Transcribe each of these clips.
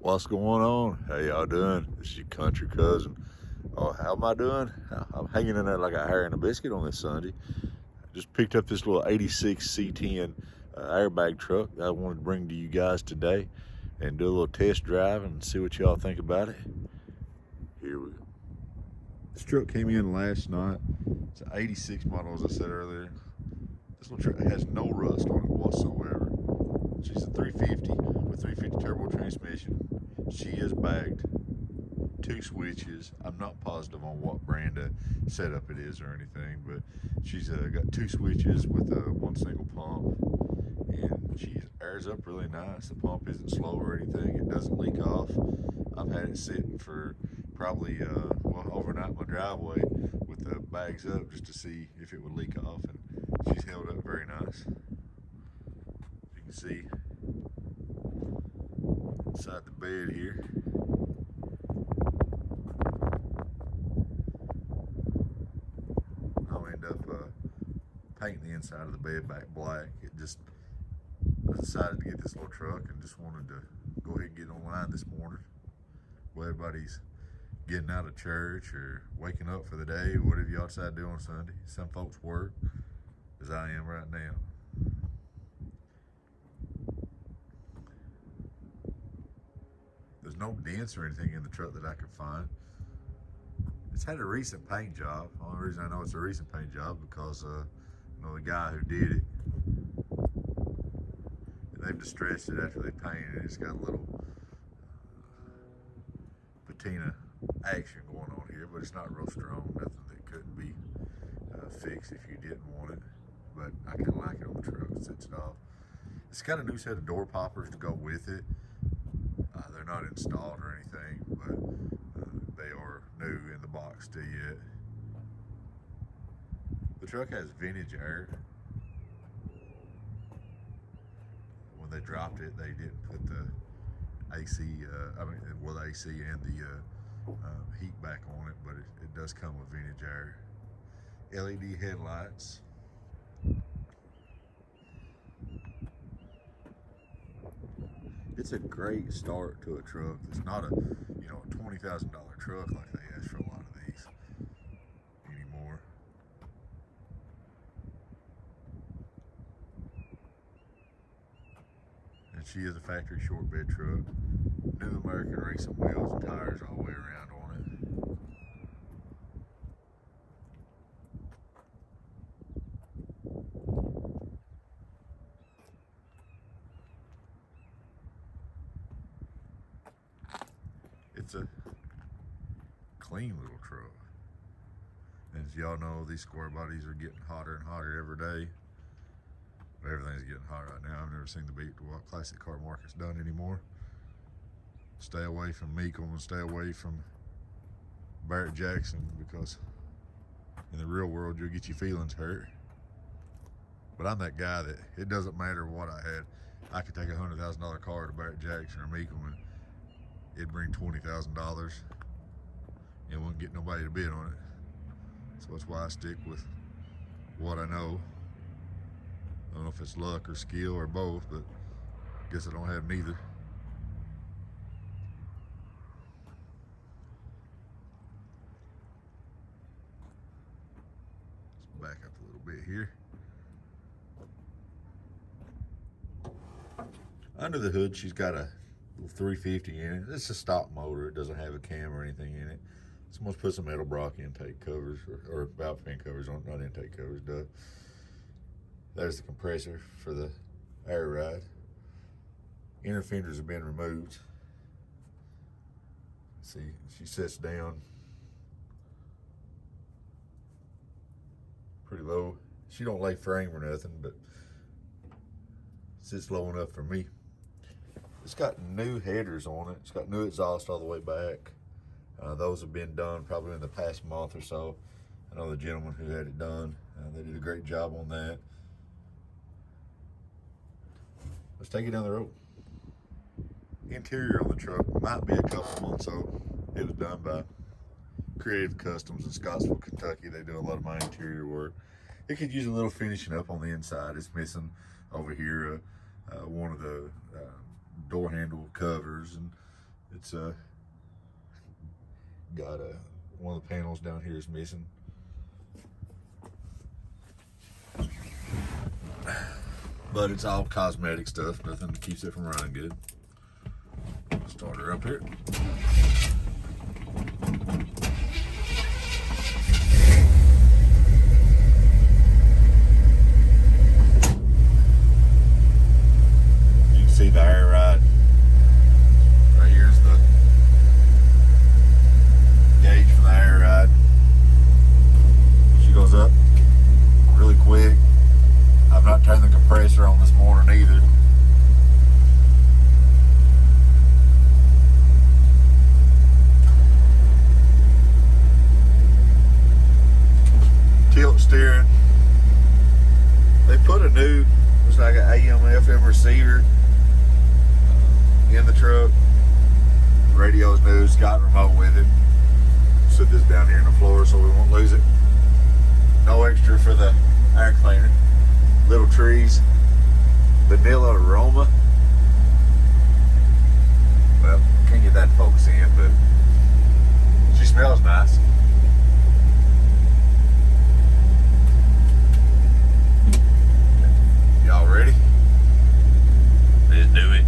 What's going on? How y'all doing? This is your country cousin. Oh, how am I doing? I'm hanging in there like a hair in a biscuit on this Sunday. I just picked up this little 86 C10 airbag truck that I wanted to bring to you guys today and do a little test drive and see what y'all think about it. Here we go. This truck came in last night. It's an 86 model, as I said earlier. This little truck has no rust on it whatsoever. She's a 350 with 350 turbo transmission. She is bagged, 2 switches. I'm not positive on what brand of setup it is or anything, but she's got 2 switches with 1 single pump, and she airs up really nice. The pump isn't slow or anything. It doesn't leak off. I've had it sitting for probably overnight in my driveway with the bags up just to see if it would leak off, and she's held up very nice. You can see inside the bed here. I'll end up painting the inside of the bed back black. I decided to get this little truck and just wanted to go ahead and get online this morning while everybody's getting out of church or waking up for the day, whatever y'all decide to do on Sunday. Some folks work, as I am right now. There's no dents or anything in the truck that I could find. It's had a recent paint job. The only reason I know it's a recent paint job because the guy who did it, and they've distressed it after they painted it. It's got a little patina action going on here, but it's not real strong. Nothing that couldn't be fixed if you didn't want it. But I kind of like it on the truck. It sets it off. It's got a new set of door poppers to go with it. They're not installed or anything, but they are new in the box to yet. The truck has vintage air. When they dropped it, they didn't put the AC, the AC and the heat back on it, but it does come with vintage air. LED headlights. It's a great start to a truck. It's not a $20,000 truck like they ask for a lot of these anymore. And she is a factory short bed truck. New American racing wheels and tires all the way around on it. It's a clean little truck. And as y'all know, these square bodies are getting hotter and hotter every day. Everything's getting hot right now. I've never seen the beat to what classic car market's done anymore. Stay away from Meekle and stay away from Barrett Jackson, because in the real world you'll get your feelings hurt. But I'm that guy that it doesn't matter what I had. I could take a $100,000 car to Barrett Jackson or Meekle and it'd bring $20,000 and wouldn't get nobody to bid on it. So that's why I stick with what I know. I don't know if it's luck or skill or both, but I guess I don't have neither. Let's back up a little bit here. Under the hood, she's got a little 350 in it. It's a stock motor. It doesn't have a cam or anything in it. Someone's put some metal Brock intake covers or valve fan covers on, not intake covers, duh. There's the compressor for the air ride. Inner fenders have been removed. See, she sits down pretty low. She don't lay frame or nothing, but sits low enough for me. It's got new headers on it. It's got new exhaust all the way back. Those have been done probably in the past month or so. I know the gentleman who had it done. They did a great job on that. Let's take it down the road. Interior on the truck might be a couple months old. It was done by Creative Customs in Scottsville, Kentucky. They do a lot of my interior work. It could use a little finishing up on the inside. It's missing over here one of the door handle covers, and It's got one of the panels down here is missing. But it's all cosmetic stuff, nothing that keeps it from running good. Start her up here. You can see the air ride. Right here's the gauge for the air ride. She goes up really quick. I've not turned the compressor on this morning either. Tilt steering. They put a new, looks like an AM FM receiver in the truck. The radio's new, it's got remote with it. Sit this down here on the floor so we won't lose it. No extra for the air cleaner. Little trees, vanilla aroma. Well, can't get that to focus in, but she smells nice. Y'all ready? Let's do it.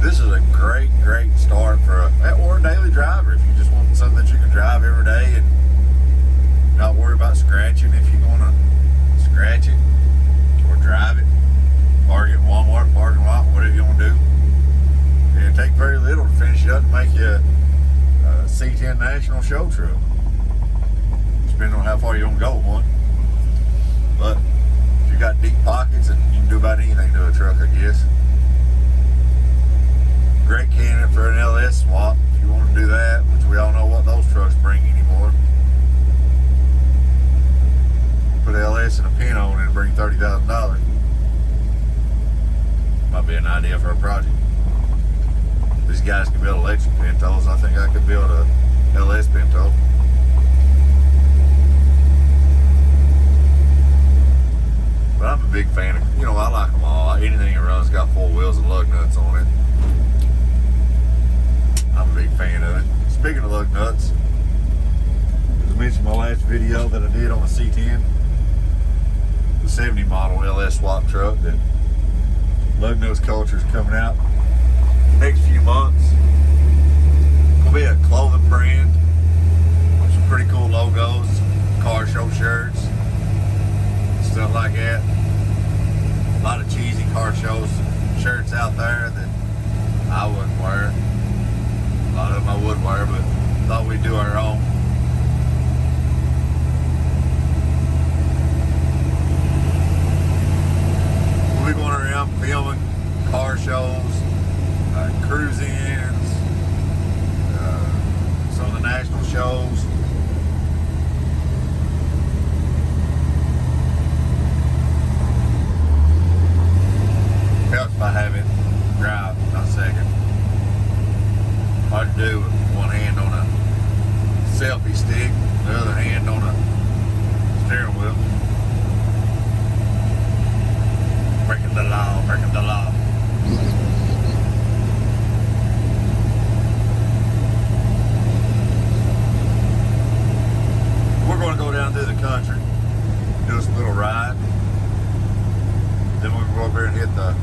This is a great start for or a daily driver if you just want something that you can drive every day and not worry about scratching if you're going to scratch it or drive it, park it in Walmart parking lot, whatever you want to do. And it take very little to finish it up and make you a C10 National Show truck, depending on how far you want to go with one. But if you got deep pockets, and you can do about anything to a truck, I guess. Great candidate for an LS swap if you want to do that, which we all know what those trucks bring anymore. Put LS in a Pinto and it'll bring $30,000. Might be an idea for a project. These guys can build electric Pintos. I think I could build a LS Pinto. But I'm a big fan of, I like them all. Anything that runs got 4 wheels and lug nuts on it. I'm a big fan of it. Speaking of lug nuts, as I mentioned in my last video that I did on the C10, the 70 model LS swap truck, that lug nuts culture is coming out next few months. It's gonna be a clothing brand with some pretty cool logos, car show shirts, stuff like that. A lot of cheesy car shows shirts out there that I wouldn't wear. A lot of them I would wear, but thought we'd do our own. We'll be going around filming car shows, cruise-ins, some of the national shows. Helps by having drive, not second. Hard to do with one hand on a selfie stick, the other hand on a steering wheel. Breaking the law, breaking the law. We're going to go down through the country, do a little ride. Then we're going to go over and hit the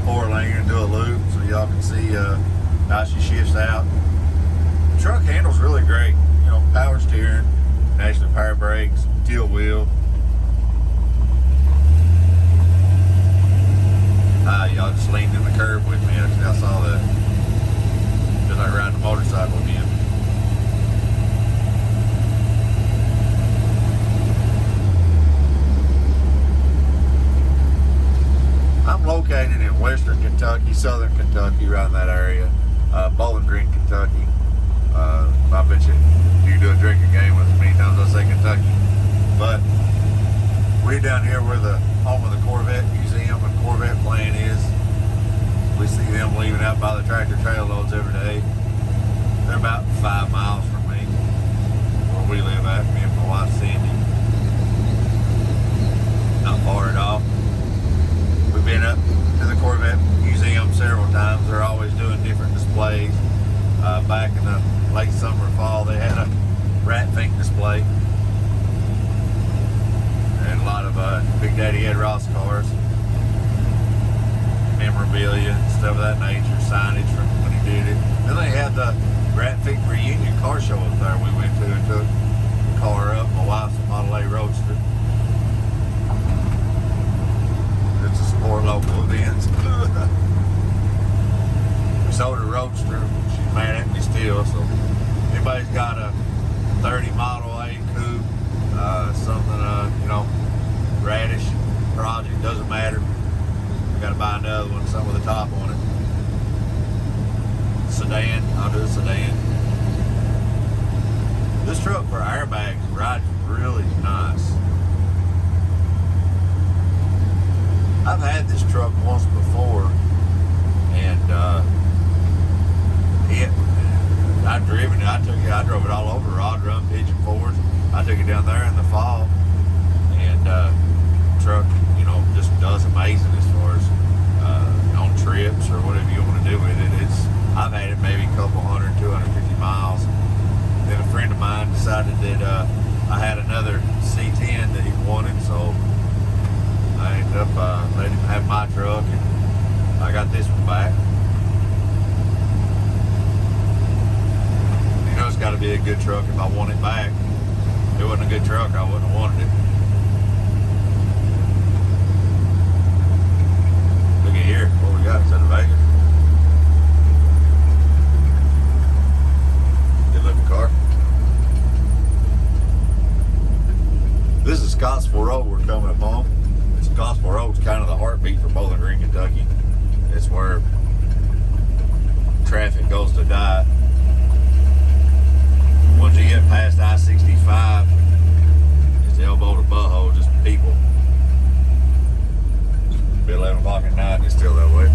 4-lane and do a loop so y'all can see how she shifts out. The truck handles really great. Power steering, naturally power brakes, tilt wheel. Y'all just leaned in the curb with me. Actually, I saw that. Just like riding a motorcycle again. I'm located in western Kentucky, southern Kentucky, around that area. Bowling Green, Kentucky. I bet you can do a drinking game with as many times I say Kentucky. But we're down here where the home of the Corvette Museum and Corvette plant is. We see them leaving out by the tractor trailer loads every day. They're about 5 miles from me, where we live at, me and my wife Cindy. Not far at all. Daddy had Ross cars, memorabilia, stuff of that nature, signage from when he did it. Then they had the graphic reunion car show up there we went to and took the car up. My wife's a Model A Roadster. It's to support local events. We sold her Roadster. She's mad at me still. So anybody's got a 30 Model A coupe, something, you know, radish project, doesn't matter. We got to buy another one, something with a top on it. Sedan, I'll do a sedan. This truck for airbags rides really nice. I've had this truck once before, and I've driven it. I drove it all over rod drum, pigeon forward. I took it down there in the fall, and truck, you know, just does amazing as far as on trips or whatever you want to do with it. I've had it maybe a couple 250 miles. Then a friend of mine decided that I had another C10 that he wanted, so I ended up letting him have my truck, and I got this one back. You know, it's got to be a good truck if I want it back. If it wasn't a good truck, I wouldn't have wanted it. Look at here, what we got? Is that a Vegas? Good looking car. This is Scottsville Road we're coming upon. Scottsville Road's kind of the heartbeat for Bowling Green, Kentucky. It's where traffic goes to die. Once you get past I-65, it's elbow to butthole, just people. It's 11 o'clock at night and it's still that way.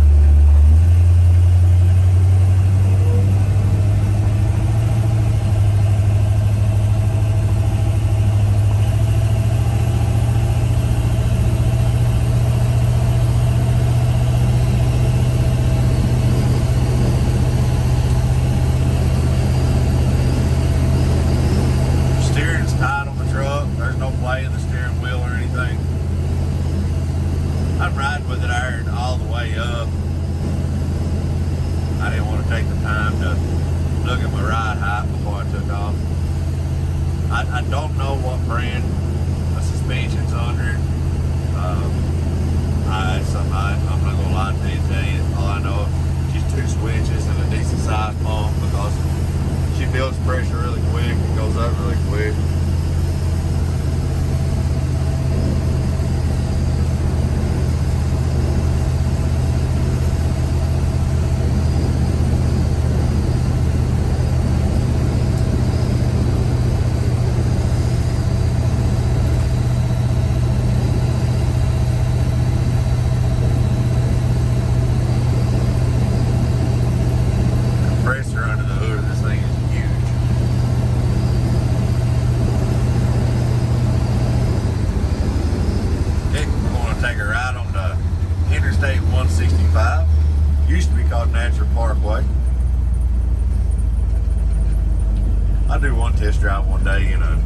I'm riding with it iron all the way up. I didn't want to take the time to look at my ride height before I took off. I don't know what brand of suspension's under it. I'm not going to lie to you, all I know is just 2 switches and a decent sized pump, because she builds pressure really quick and goes up really quick. Interstate 165, used to be called Natural Parkway. I'll do one test drive one day in a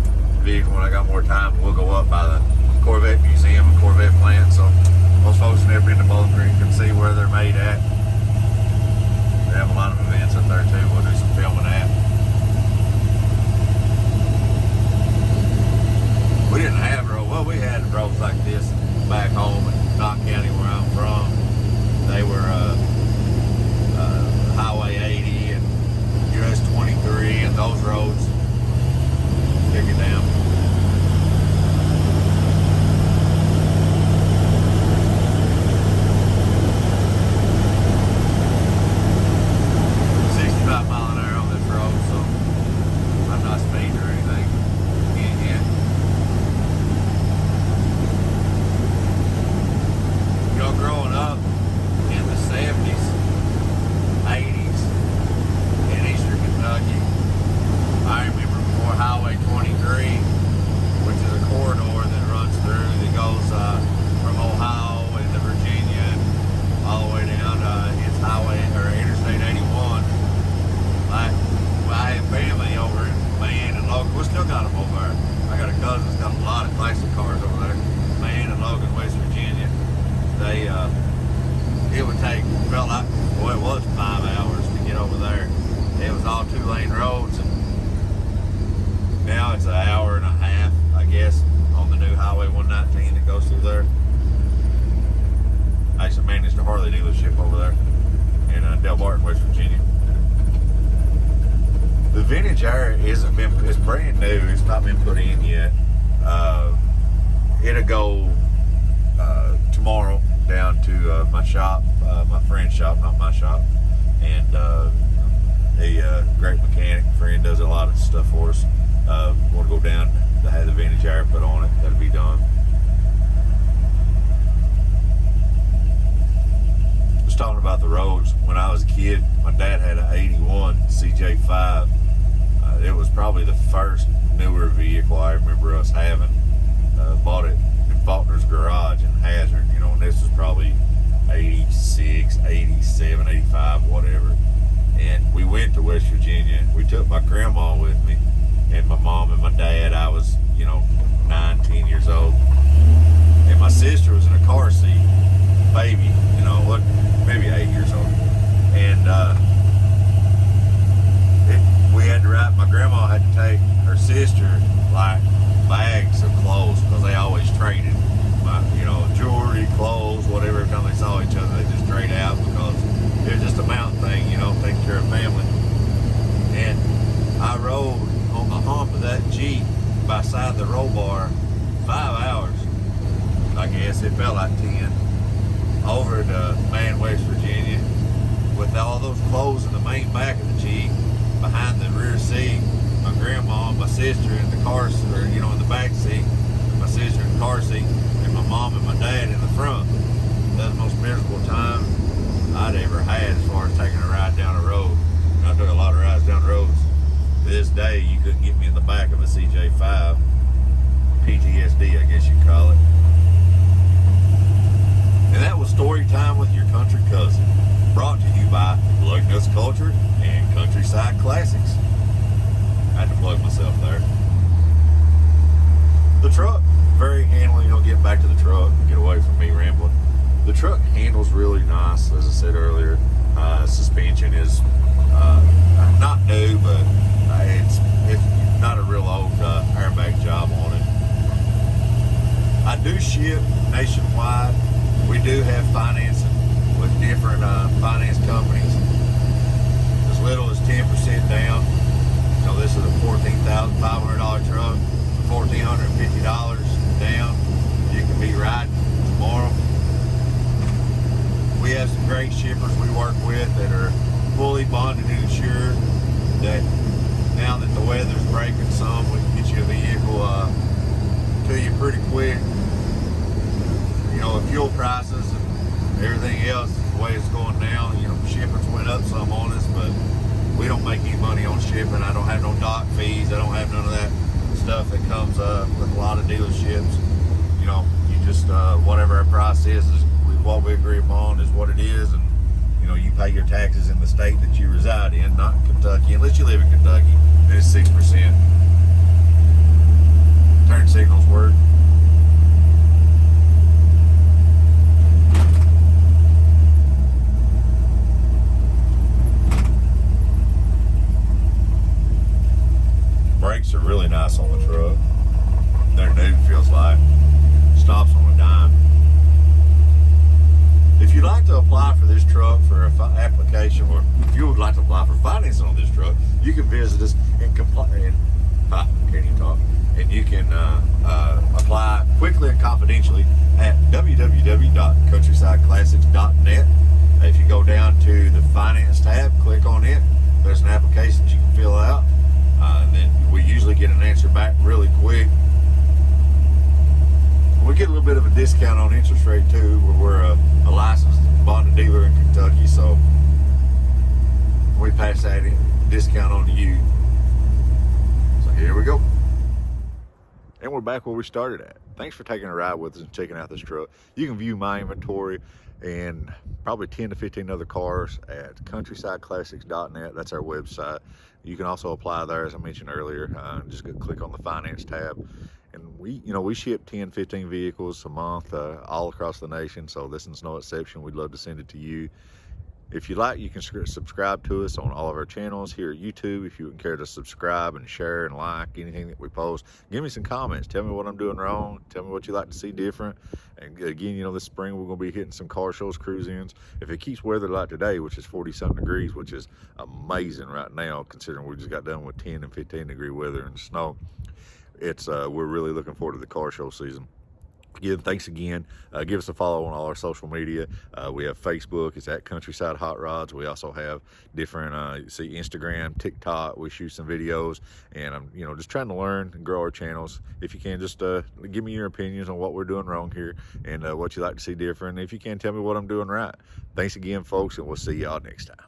vehicle when I got more time. We'll go up by the Corvette Museum and Corvette plant, so most folks who never been to Bowling Green can see where they're made at. They have a lot of events up there too. We'll do some filming at. We didn't have roads. Well, we had roads like this back home in Knott County where I'm from. They were Highway 80 and US 23 and those roads. Stick it down. vintage air isn't been, it's brand new. It's not been put in yet. It'll go tomorrow down to my shop, my friend's shop, not my shop. And a great mechanic friend does a lot of stuff for us. Want to go down to have the vintage air put on it. That'll be done. Just talking about the roads. When I was a kid, my dad had an 81 CJ5. It was probably the first newer vehicle I remember us having. Bought it in Faulkner's garage in Hazard, you know, and this was probably 86, 87, 85, whatever. And we went to West Virginia. We took my grandma with me and my mom and my dad. I was, you know, 9, 10 years old. And my sister was in a car seat, baby, you know, what, maybe 8 years old. And we had to ride, my grandma had to take her sister, like, bags of clothes, because they always traded. You know, jewelry, clothes, whatever. Every time they saw each other, they just trade out, because it was just a mountain thing, you know, taking care of family. And I rode on the hump of that Jeep by side of the roll bar 5 hours, I guess. It felt like 10. Over to West Virginia, with all those clothes in the main back of the Jeep, behind the rear seat, my grandma and my sister in the car, or, you know, in the back seat, and my sister in the car seat, and my mom and my dad in the front. That was the most miserable time I'd ever had as far as taking a ride down the road. And I took a lot of rides down the roads. To this day, you couldn't get me in the back of a CJ5. PTSD, I guess you'd call it. And that was Story Time with Your Country Cousin, brought to you by Lug Nuts Culture and Countryside Classics. I had to plug myself there. The truck, very handling, you know, getting back to the truck, get away from me rambling. The truck handles really nice, as I said earlier. Suspension is not new, but it's not a real old airbag job on it. I do ship nationwide. We do have financing with different finance companies, as little as 10% down. You know, this is a $14,500 truck, $1,450 down. You can be riding tomorrow. We have some great shippers we work with that are fully bonded and insured, that now that the weather's breaking some, we can get you a vehicle to you pretty quick. You know, with fuel prices and everything else, the way it's going now, you know, shippers went up some on us, but we don't make any money on shipping. I don't have no dock fees. I don't have none of that stuff that comes with a lot of dealerships. You know, you just, whatever our price is what we agree upon is what it is, and, you know, you pay your taxes in the state that you reside in, not in Kentucky. Unless you live in Kentucky, then it's 6%. Turn signals work. Brakes are really nice on the truck. They're new, feels like. Stops on a dime. If you'd like to apply for this truck for an application, or if you would like to apply for financing on this truck, you can visit us and and you can apply quickly and confidentially at www.countrysideclassics.net. If you go down to the finance tab, click on it. There's an application that you can fill out. And then we usually get an answer back really quick. We get a little bit of a discount on interest rate too, where we're a licensed bonded dealer in Kentucky, so we pass that discount on to you. So here we go. And we're back where we started at. Thanks for taking a ride with us and checking out this truck. You can view my inventory and probably 10 to 15 other cars at countrysideclassics.net. That's our website. You can also apply there, as I mentioned earlier. Just click on the finance tab. And we ship 10, 15 vehicles a month all across the nation, so this is no exception. We'd love to send it to you. If you like, you can subscribe to us on all of our channels here at YouTube. If you would care to subscribe and share and like anything that we post, give me some comments. Tell me what I'm doing wrong. Tell me what you like to see different. And again, you know, this spring we're going to be hitting some car shows, cruise-ins. If it keeps weather like today, which is 40-something degrees, which is amazing right now, considering we just got done with 10 and 15 degree weather and snow, we're really looking forward to the car show season. Again, thanks again. Give us a follow on all our social media. We have Facebook, it's at Countryside Hot Rods. We also have different, you see Instagram, TikTok. We shoot some videos, and I'm, you know, just trying to learn and grow our channels. If you can, just give me your opinions on what we're doing wrong here and what you like to see different. If you can, tell me what I'm doing right. Thanks again, folks, and we'll see y'all next time.